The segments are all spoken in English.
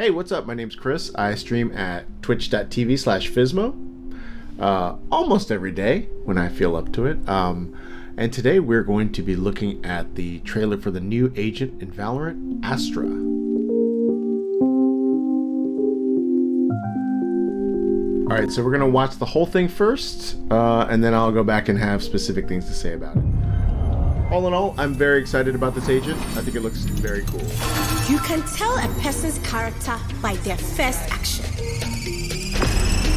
Hey, what's up? My name's Chris. I stream at twitch.tv/Fizmo almost every day when I feel up to it. And today we're going to be looking at the trailer for the new agent in Valorant, Astra. Alright, so we're going to watch the whole thing first, and then I'll go back and have specific things to say about it. All in all, I'm very excited about this agent. I think it looks very cool. You can tell a person's character by their first action.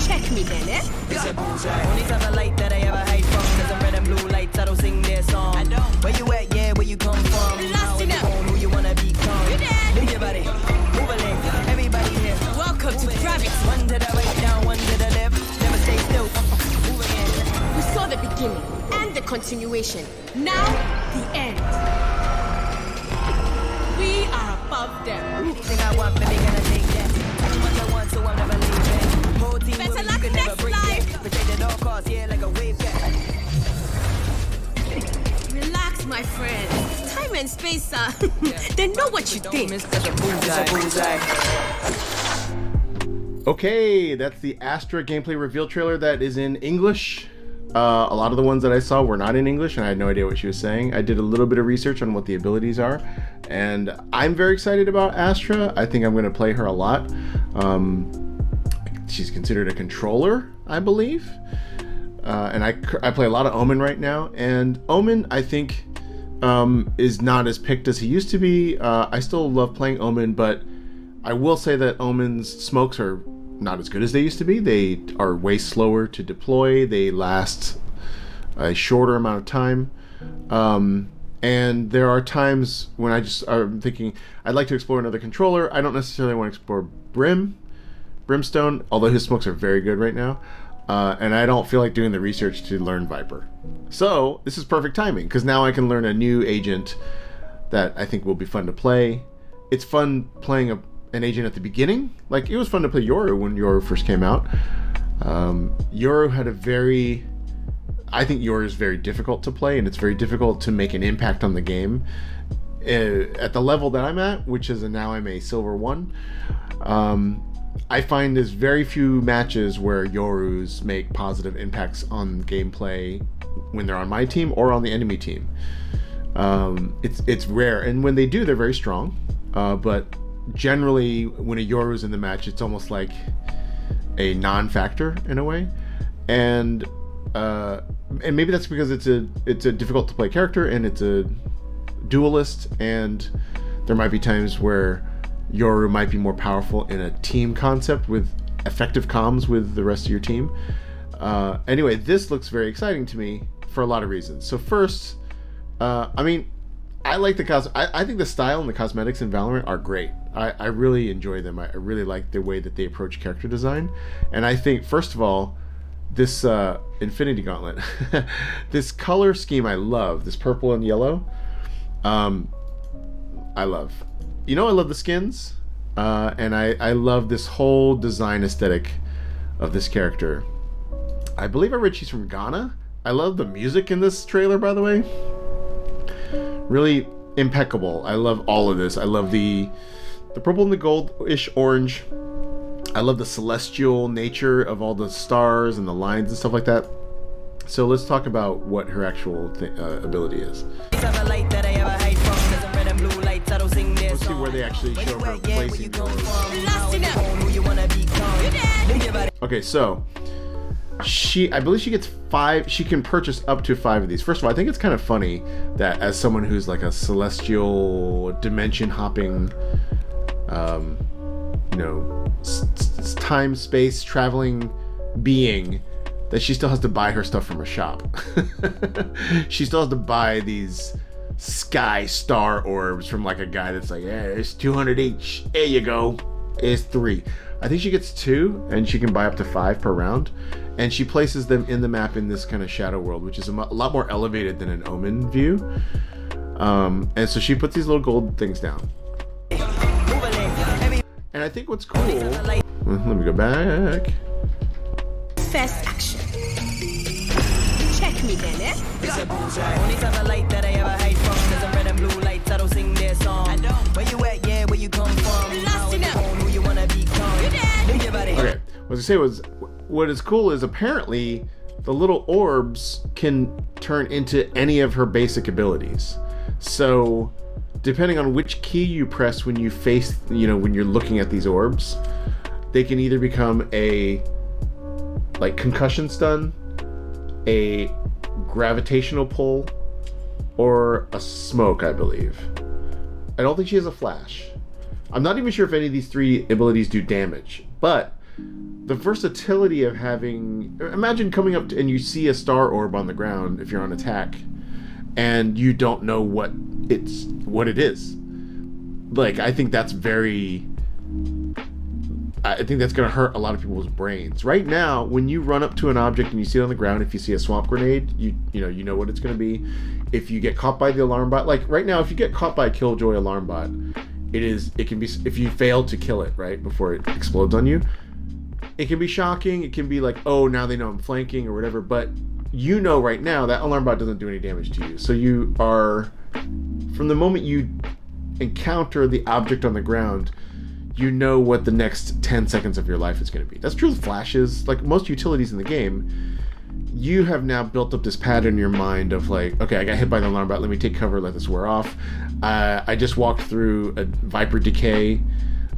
Check me then, eh? It's a bullseye. Only type of light that I ever hide from. Cause I'm red and blue lights, I don't sing their song. I don't. Where you at, yeah, where you come from? Lost in it. Who you wanna become? You dead. Move your body, move a leg. Everybody here. Welcome to Gravity. One to the right, down, one to the left. Never stay still. Move again. We saw the beginning and the continuation. Now, the end. We are above them. Anything I want, baby, gonna take that. Do what I want, so I'm never leaving. Whole team Better with me, luck you can never next break life. that. Protect at all costs, yeah, like a wave cat. Relax, my friend. Time and space, they know what you think. It's a bullseye. Okay, that's the Astra gameplay reveal trailer that is in English. A lot of the ones that I saw were not in English, and I had no idea what she was saying. I did a little bit of research on what the abilities are, and I'm very excited about Astra. I think I'm going to play her a lot. She's considered a controller, I believe, and I play a lot of Omen right now, and Omen, I think, is not as picked as he used to be. I still love playing Omen, but I will say that Omen's smokes are not as good as they used to be. They are way slower to deploy. They last a shorter amount of time. And there are times when I'm thinking, I'd like to explore another controller. I don't necessarily want to explore Brimstone, although his smokes are very good right now. And I don't feel like doing the research to learn Viper. So this is perfect timing, because now I can learn a new agent that I think will be fun to play. It's fun playing an agent at the beginning. Like, it was fun to play Yoru when Yoru first came out. Yoru had I think Yoru is very difficult to play, and it's very difficult to make an impact on the game. At the level that I'm at, which is now I'm a silver 1, I find there's very few matches where Yorus make positive impacts on gameplay when they're on my team or on the enemy team. It's rare, and when they do, they're very strong. But generally, when a Yoru's in the match, it's almost like a non-factor in a way, and maybe that's because it's a difficult to play character, and it's a duelist, and there might be times where Yoru might be more powerful in a team concept with effective comms with the rest of your team. Anyway, this looks very exciting to me for a lot of reasons. So first, I like the I think the style and the cosmetics in Valorant are great. I really enjoy them. I really like the way that they approach character design. And I think, first of all, this Infinity Gauntlet, this color scheme I love, this purple and yellow, I love. I love the skins, and I love this whole design aesthetic of this character. I believe I read she's from Ghana. I love the music in this trailer, by the way. Really impeccable. I love all of this. I love the purple and the gold-ish orange. I love the celestial nature of all the stars and the lines and stuff like that. So let's talk about what her actual ability is. Let's see where they actually show her placing. Okay, so I believe she gets 5. She can purchase up to 5 of these. First of all, I think it's kind of funny that as someone who's like a celestial dimension hopping, time space traveling being, that she still has to buy her stuff from a shop. She still has to buy these sky star orbs from like a guy that's like, yeah, it's 200 each. There you go. It's 3. I think she gets 2, and she can buy up to 5 per round. And she places them in the map in this kind of shadow world, which is a lot more elevated than an Omen view. And so she puts these little gold things down. And I think what's cool, let me go back. First action. Check me then, eh? It's a bullseye. Only type of light that I ever hide from. Cause I'm red and blue lights, I don't sing their song. I don't. Where you at, yeah, where you come from? Lost in it. Who you wanna was I say was, what is cool is apparently the little orbs can turn into any of her basic abilities. So depending on which key you press when you face, when you're looking at these orbs, they can either become a like concussion stun, a gravitational pull, or a smoke, I believe. I don't think she has a flash. I'm not even sure if any of these 3 abilities do damage, but the versatility of having, imagine coming up and you see a star orb on the ground if you're on attack and you don't know what it is. Like, I think that's gonna hurt a lot of people's brains. Right now, when you run up to an object and you see it on the ground, if you see a swamp grenade, you know what it's gonna be. If you get caught by the alarm bot, like right now, if you get caught by a Killjoy alarm bot, it can be, if you fail to kill it right before it explodes on you, it can be shocking. It can be like, oh, now they know I'm flanking or whatever. But right now that alarm bot doesn't do any damage to you. So you are, from the moment you encounter the object on the ground, you know what the next 10 seconds of your life is going to be. That's true with flashes. Like most utilities in the game, you have now built up this pattern in your mind of like, okay, I got hit by the alarm bot, let me take cover, let this wear off. I just walked through a Viper Decay.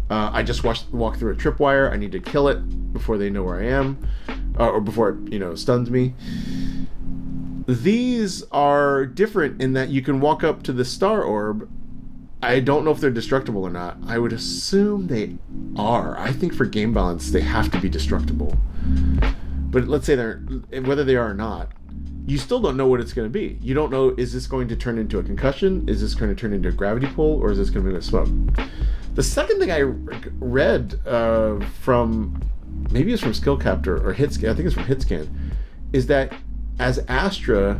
I just walked through a tripwire. I need to kill it before they know where I am, or before it, stuns me. These are different in that you can walk up to the star orb. I don't know if they're destructible or not. I would assume they are. I think for game balance, they have to be destructible. But let's say whether they are or not, you still don't know what it's going to be. You don't know, is this going to turn into a concussion? Is this going to turn into a gravity pull? Or is this going to be a smoke? The second thing I read from, maybe it's from Skillcaptor or Hitscan, I think it's from Hitscan, is that as Astra,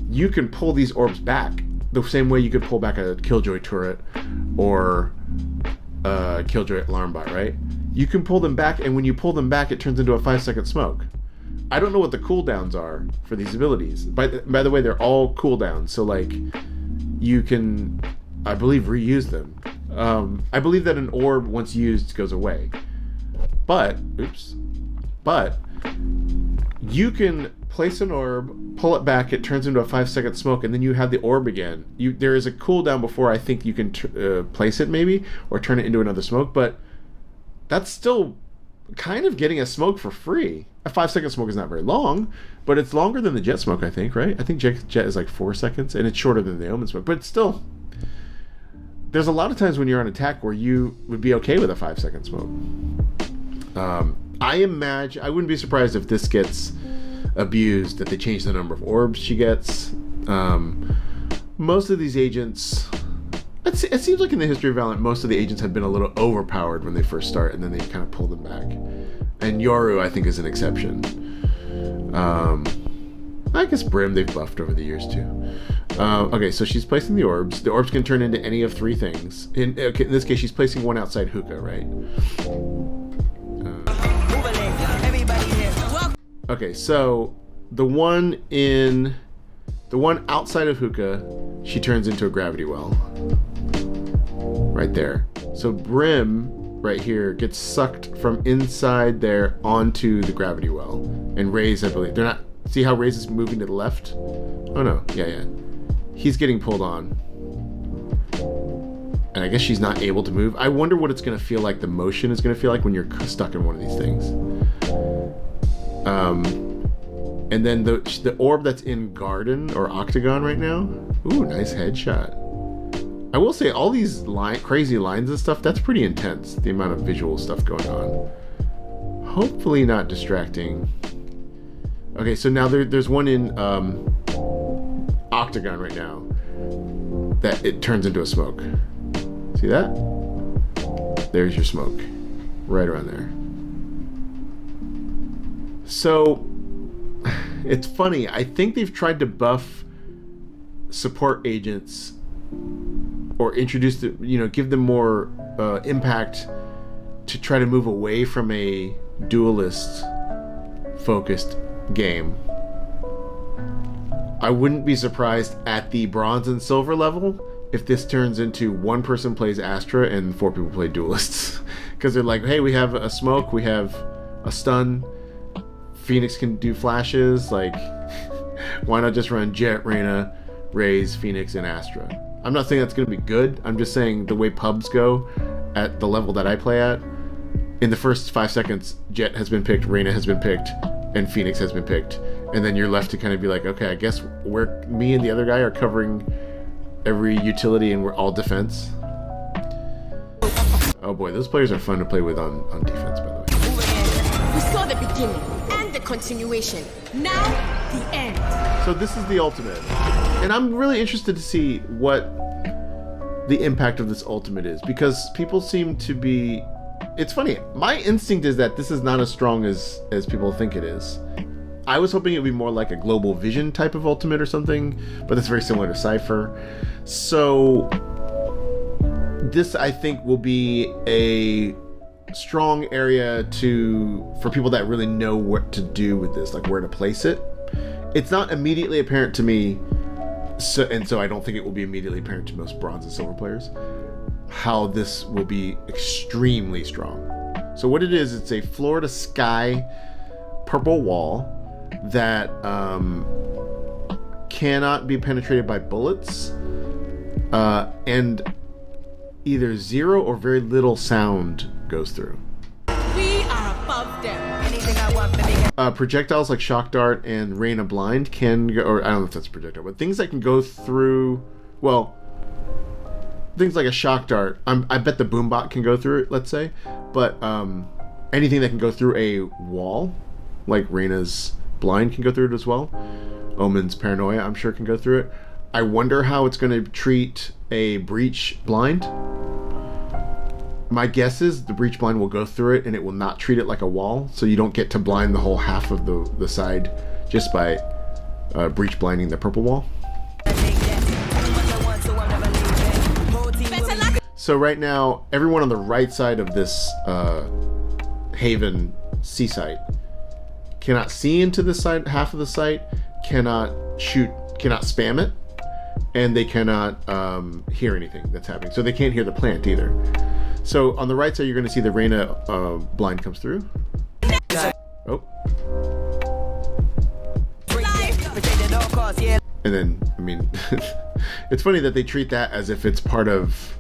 you can pull these orbs back the same way you could pull back a Killjoy turret or a Killjoy alarm bot, right? You can pull them back, and when you pull them back, it turns into a 5-second smoke. I don't know what the cooldowns are for these abilities. By the way, they're all cooldowns, so like you can, I believe, reuse them. I believe that an orb once used goes away. But you can place an orb, pull it back, it turns into a 5-second smoke, and then you have the orb again. There is a cooldown before I think you can place it maybe, or turn it into another smoke, but that's still kind of getting a smoke for free. A 5-second smoke is not very long, but it's longer than the jet smoke, I think, right? I think jet is like 4 seconds, and it's shorter than the omen smoke, but still, there's a lot of times when you're on attack where you would be okay with a 5-second smoke. I wouldn't be surprised if this gets abused, that they change the number of orbs she gets. Most of these agents, it seems like in the history of Valorant, most of the agents have been a little overpowered when they first start, and then they kind of pull them back. And Yoru, I think, is an exception. I guess Brim, they've buffed over the years too. Okay, so she's placing the orbs. The orbs can turn into any of 3 things. In this case, she's placing one outside hookah, right? Okay, so the one outside of hookah, she turns into a gravity well. Right there. So Brim, right here, gets sucked from inside there onto the gravity well. And Raze, I believe, they're not, see how Raze is moving to the left? Oh no, yeah. He's getting pulled on. And I guess she's not able to move. I wonder what it's going to feel like, the motion is going to feel like when you're stuck in one of these things. And then the orb that's in Garden or Octagon right now. Ooh, nice headshot. I will say, all these crazy lines and stuff, that's pretty intense, the amount of visual stuff going on. Hopefully not distracting. Okay, so now there's one in Octagon right now that it turns into a smoke. See that? There's your smoke. Right around there. So, it's funny. I think they've tried to buff support agents or introduce give them more impact to try to move away from a duelist focused game. I wouldn't be surprised at the bronze and silver level if this turns into 1 person plays Astra and 4 people play duelists. Because they're like, hey, we have a smoke, we have a stun. Phoenix can do flashes. Like, why not just run Jet, Reyna, Raze, Phoenix, and Astra? I'm not saying that's going to be good. I'm just saying the way pubs go at the level that I play at, in the first 5 seconds, Jet has been picked, Reyna has been picked, and Phoenix has been picked. And then you're left to kind of be like, okay, I guess me and the other guy are covering every utility and we're all defense. Oh boy, those players are fun to play with on defense, by the way. We saw the beginning and the continuation. Now, the end. So this is the ultimate. And I'm really interested to see what the impact of this ultimate is, because people seem to be... It's funny, my instinct is that this is not as strong as people think it is. I was hoping it would be more like a global vision type of ultimate or something, but it's very similar to Cypher. So this, I think, will be a strong area for people that really know what to do with this, like where to place it. It's not immediately apparent to me, so I don't think it will be immediately apparent to most bronze and silver players, how this will be extremely strong. So what it is, it's a floor to sky purple wall that cannot be penetrated by bullets, and either zero or very little sound goes through. We are above them. Anything I want, baby. Projectiles like Shock Dart and Rain of Blind can go, or I don't know if that's a projectile, but things that can go through, well, things like a Shock Dart, I bet the Boombot can go through it, let's say, but anything that can go through a wall, like Reyna's Blind can go through it as well. Omen's Paranoia, I'm sure, can go through it. I wonder how it's going to treat a Breach Blind. My guess is the Breach Blind will go through it and it will not treat it like a wall, so you don't get to blind the whole half of the side just by Breach Blinding the purple wall. So right now, everyone on the right side of this Haven C site cannot see into the side, half of the site, cannot shoot, cannot spam it, and they cannot hear anything that's happening. So they can't hear the plant either. So on the right side, you're going to see the Reyna Blind comes through. Oh. And then, I mean, it's funny that they treat that as if it's part of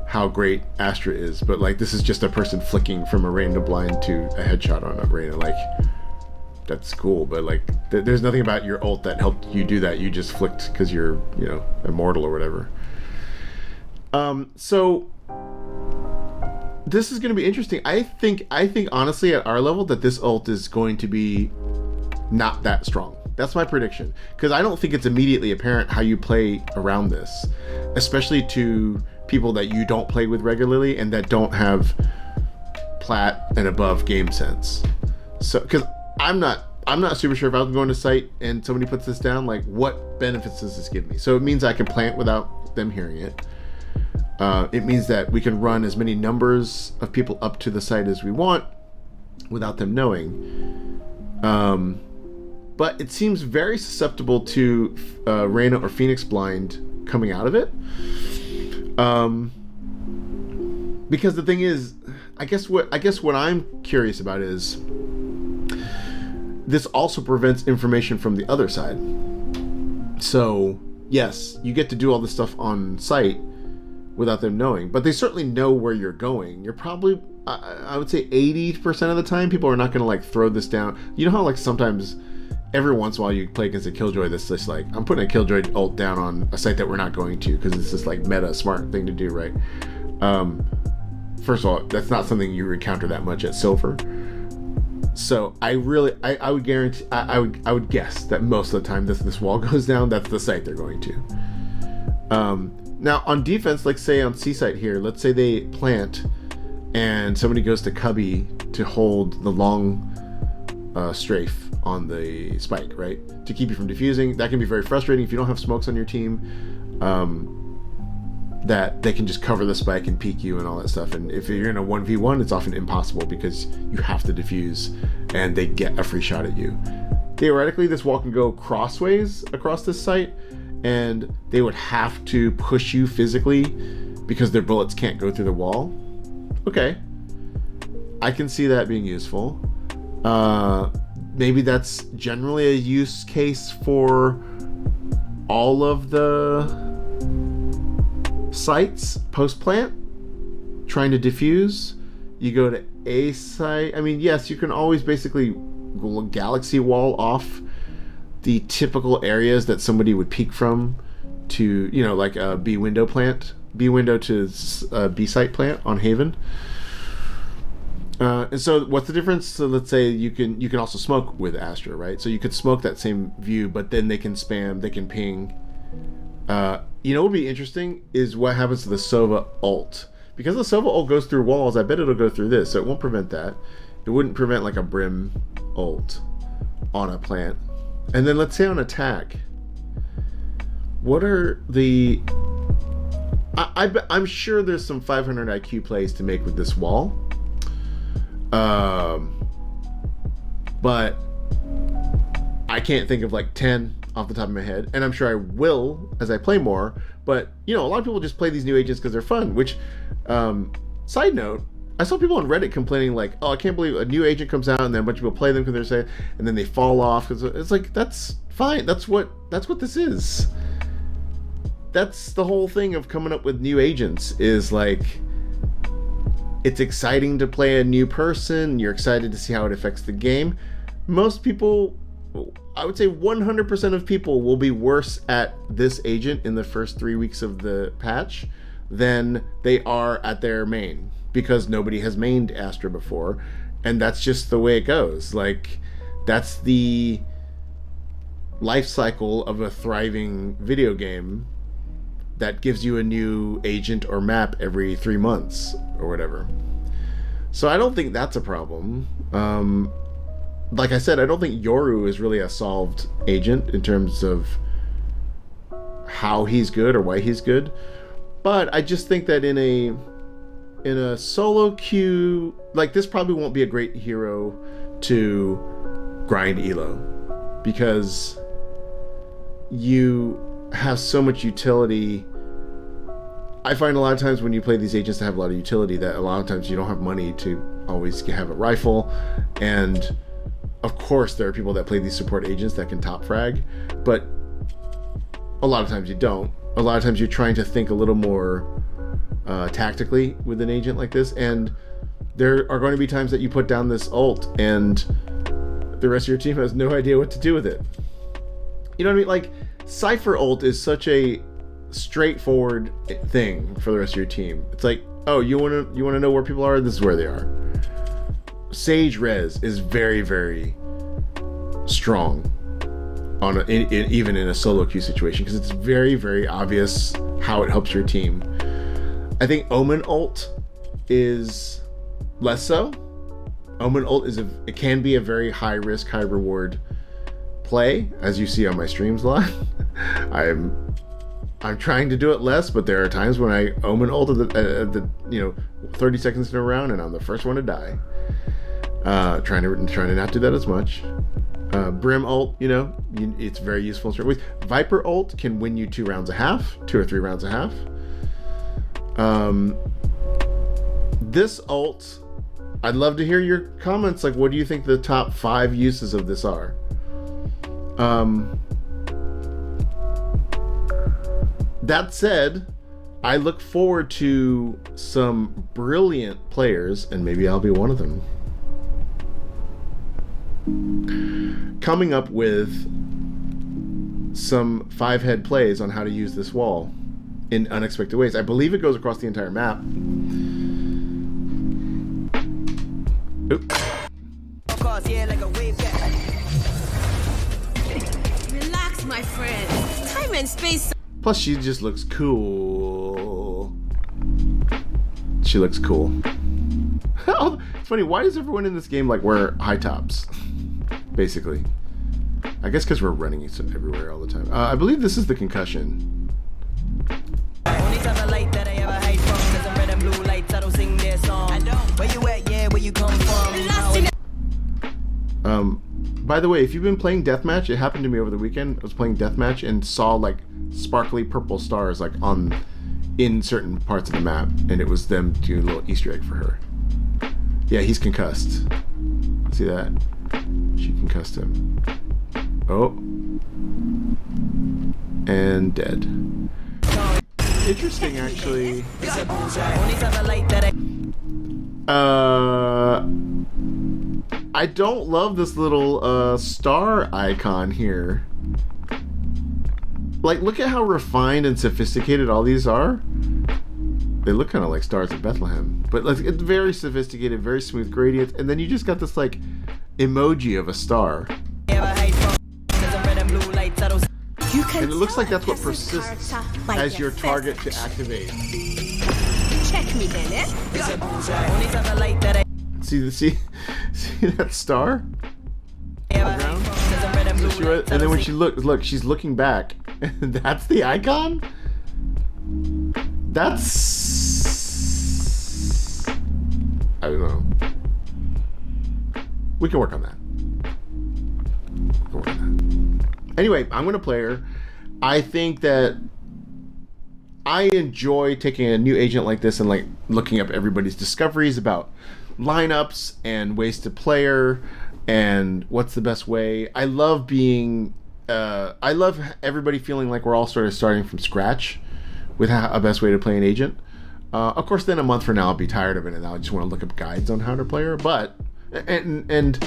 how great Astra is, but like this is just a person flicking from a Reyna Blind to a headshot on a Reyna. Like, that's cool, but like there's nothing about your ult that helped you do that. You just flicked because you're, you know, immortal or whatever. So this is going to be interesting. I think honestly at our level that this ult is going to be not that strong. That's my prediction, because I don't think it's immediately apparent how you play around this, especially to people that you don't play with regularly and that don't have plat and above game sense. So, because I'm not super sure if I'm going to site and somebody puts this down, like what benefits does this give me? So it means I can plant without them hearing it. It means that we can run as many numbers of people up to the site as we want without them knowing. But it seems very susceptible to Reyna or Phoenix Blind coming out of it. Because the thing is, I guess what I'm curious about is this also prevents information from the other side. So yes, you get to do all this stuff on site without them knowing, but they certainly know where you're going. You're probably, I would say 80% of the time, people are not going to like throw this down. You know how like sometimes every once in a while you play against a Killjoy that's just like, I'm putting a Killjoy ult down on a site that we're not going to because it's this like meta smart thing to do, right? First of all, that's not something you encounter that much at Silver. So I would guarantee, I would guess that most of the time this wall goes down, that's the site they're going to. Now on defense, like say on C site here, let's say they plant and somebody goes to Cubby to hold the long strafe on the spike, right? To keep you from defusing. That can be very frustrating if you don't have smokes on your team. That they can just cover the spike and peek you and all that stuff. And if you're in a 1v1, it's often impossible because you have to defuse and they get a free shot at you. Theoretically, this wall can go crossways across this site and they would have to push you physically because their bullets can't go through the wall. Okay. I can see that being useful. Maybe that's generally a use case for all of the sites post-plant, trying to diffuse. You go to a site. I mean, yes, you can always basically galaxy wall off the typical areas that somebody would peek from to, you know, like a B window to B site plant on Haven. And so what's the difference? So let's say you can also smoke with Astra, right? So you could smoke that same view, but then they can spam, they can ping. You know what would be interesting is what happens to the Sova ult. Because the Sova ult goes through walls, I bet it'll go through this, so it won't prevent that. It wouldn't prevent like a Brim ult on a plant. And then let's say on attack. What are the... I'm sure there's some 500 IQ plays to make with this wall. But I can't think of like 10 off the top of my head, and I'm sure I will as I play more. But you know, a lot of people just play these new agents because they're fun. Which, side note, I saw people on Reddit complaining like, "Oh, I can't believe a new agent comes out and then a bunch of people play them because they're saying, and then they fall off." Because it's like, that's fine. That's what this is. That's the whole thing of coming up with new agents, is like, it's exciting to play a new person. You're excited to see how it affects the game. Most people, I would say 100% of people will be worse at this agent in the first 3 weeks of the patch than they are at their main, because nobody has mained Astra before, and that's just the way it goes. Like, that's the life cycle of a thriving video game that gives you a new agent or map every 3 months or whatever. So I don't think that's a problem. Like I said, I don't think Yoru is really a solved agent in terms of how he's good or why he's good. But I just think that in a solo queue, like, this probably won't be a great hero to grind elo, because you have so much utility. I find a lot of times when you play these agents that have a lot of utility, that a lot of times you don't have money to always have a rifle. And of course there are people that play these support agents that can top frag, but a lot of times you don't. A lot of times you're trying to think a little more tactically with an agent like this, and there are going to be times that you put down this ult and the rest of your team has no idea what to do with it. You know what I mean? Like, Cypher ult is such a straightforward thing for the rest of your team. It's like, oh, you want to know where people are? This is where they are. Sage res is very, very strong on even in a solo queue situation, because it's very, very obvious how it helps your team. I think Omen ult is less so. Omen ult it can be a very high risk, high reward play, as you see on my streams a lot. I'm trying to do it less, but there are times when I Omen ult at the 30 seconds in a round, and I'm the first one to die. Trying to not do that as much. Brim ult, it's very useful in certain ways. Viper ult can win you 2 rounds a half, 2 or 3 rounds a half. This ult, I'd love to hear your comments. Like, what do you think the top 5 uses of this are? That said, I look forward to some brilliant players, and maybe I'll be one of them, coming up with some 5-head plays on how to use this wall in unexpected ways. I believe it goes across the entire map. Oop. Relax, my friend. Time and space. Plus, she just looks cool. She looks cool. It's funny, why does everyone in this game like wear high tops? Basically. I guess because we're running everywhere all the time. I believe this is the concussion. Only time I like that I ever hide from, 'cause I'm red and blue lights, I don't sing their song. I don't. Where you at? Yeah, where you come from? By the way, if you've been playing Deathmatch, it happened to me over the weekend. I was playing Deathmatch and saw like sparkly purple stars like in certain parts of the map, and it was them doing a little Easter egg for her. Yeah, he's concussed. See that? She can custom. Oh. And dead. Interesting, actually. I don't love this little star icon here. Like, look at how refined and sophisticated all these are. They look kind of like stars of Bethlehem, but like it's very sophisticated, very smooth gradient, and then you just got this like emoji of a star. And it looks like that's what persists as your target to activate. Check me then, eh? See that star? And then when she look, she's looking back. That's the icon? That's... I don't know. We can work on that. Anyway, I'm going to play her. I think that I enjoy taking a new agent like this and like looking up everybody's discoveries about lineups and ways to play her and what's the best way. I love being... I love everybody feeling like we're all sort of starting from scratch with a best way to play an agent. Of course, then a month from now, I'll be tired of it and I'll just want to look up guides on how to play her. But, and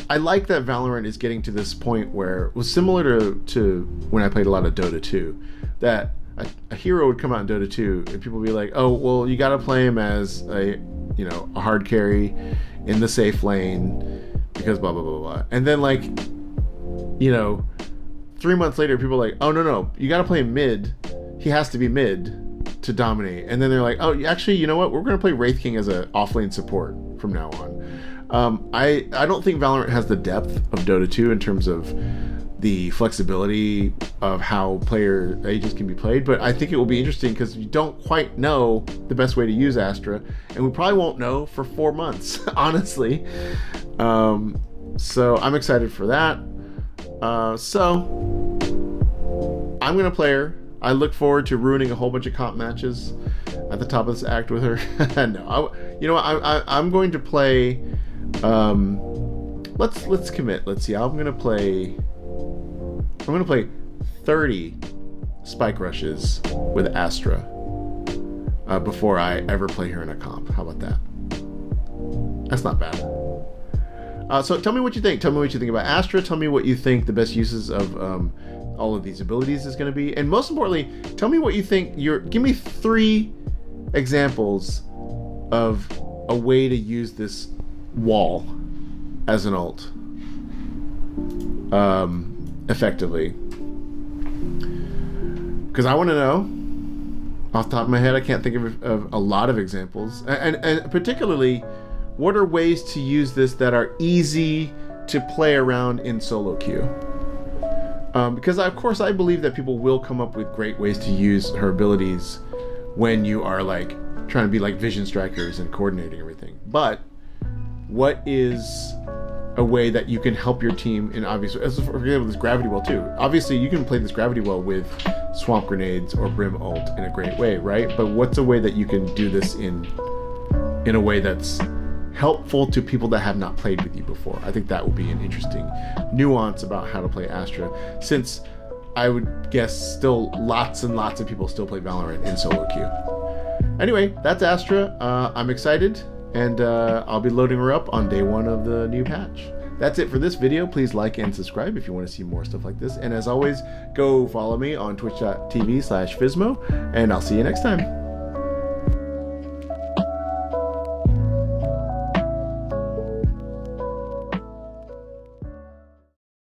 I like that Valorant is getting to this point where it was similar to when I played a lot of Dota 2, that a hero would come out in Dota 2 and people would be like, oh, well, you got to play him as a hard carry in the safe lane because blah, blah, blah, blah. And then like, 3 months later, people are like, oh, no, you got to play him mid. He has to be mid to dominate. And then they're like, oh, actually, you know what? We're going to play Wraith King as an offlane support from now on. I don't think Valorant has the depth of Dota 2 in terms of the flexibility of how player agents can be played, but I think it will be interesting because you don't quite know the best way to use Astra, and we probably won't know for 4 months, honestly. So I'm excited for that. So I'm gonna play her. I look forward to ruining a whole bunch of comp matches at the top of this act with her. No, I'm going to play. Let's commit. Let's see. I'm gonna play 30 spike rushes with Astra before I ever play her in a comp. How about that? That's not bad. So tell me what you think. Tell me what you think about Astra. Tell me what you think the best uses of all of these abilities is going to be. And most importantly, tell me what you think. Give me 3 examples of a way to use this wall as an ult effectively. Because I want to know. Off the top of my head, I can't think of a lot of examples. And particularly, what are ways to use this that are easy to play around in solo queue? Because of course I believe that people will come up with great ways to use her abilities when you are like trying to be like vision strikers and coordinating everything. But what is a way that you can help your team in obviously, as for example, this gravity well too. Obviously you can play this gravity well with swamp grenades or brim ult in a great way, right? But what's a way that you can do this in a way that's helpful to people that have not played with you before? I think that will be an interesting nuance about how to play Astra, since I would guess still lots and lots of people still play Valorant in solo queue. Anyway, that's Astra. I'm excited, and I'll be loading her up on day 1 of the new patch. That's it for this video. Please like and subscribe if you want to see more stuff like this. And as always, go follow me on twitch.tv/Fizmo, and I'll see you next time.